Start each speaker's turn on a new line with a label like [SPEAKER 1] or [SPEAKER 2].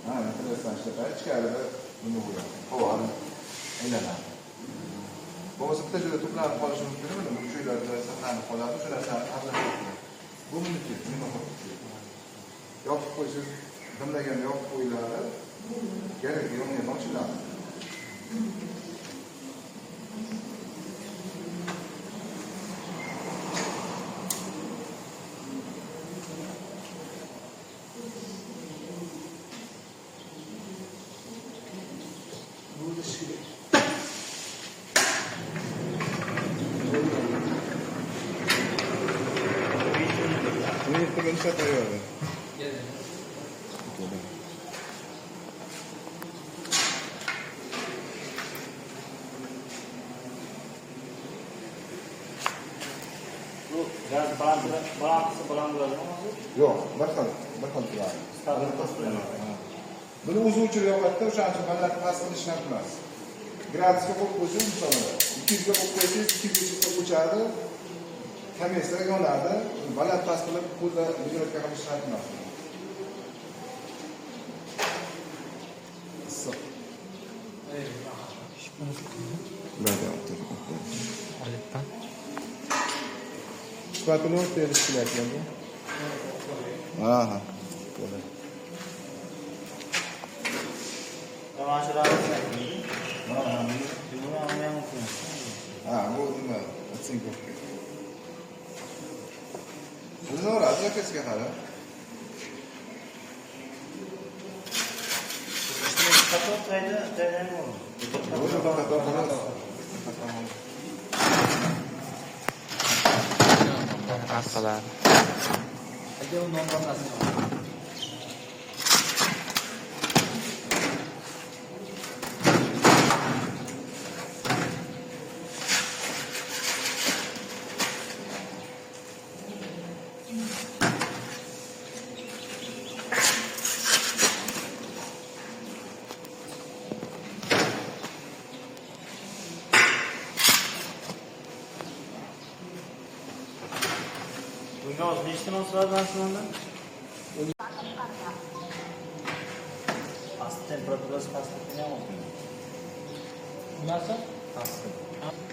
[SPEAKER 1] Ha, enteresan işte. İçeride bunu vuruyor. Kovar, aylanadi. Bo'lmasa bitta joyda to'planib qolishi mumkin edi. Bu joylarda saqlanib qoladi, shu narsani aralashtirib. Bu mumkin. Yopib qo'ysiz, dimlaganda yopib qo'yiladi. Kerak yo'qni ochiladi. Ini teman saya tahu.
[SPEAKER 2] Gaz balandırılır mı?
[SPEAKER 1] Yo'q, bir xil turadi. Buni o'zi o'chiryapti, o'shaning uchun baland past qilish ham emas. Gradusga qo'yib qo'ysangiz, misol 200 ga qo'yib qo'ysangiz, 200 ga o'chadi. Kamesa yonadi, baland past qilib qo'lda videoga qilish ham emas. Issiq. Spatula terish kerakmi? Aha. Bu nima? Atsinko. Buni raziyakasiga qara.
[SPEAKER 3] Arqalar.
[SPEAKER 2] Bunga nechta mahsulotlar bor shunda? Past temperaturasi pastlikni ham olmaydi.
[SPEAKER 4] Narsa?
[SPEAKER 2] Past.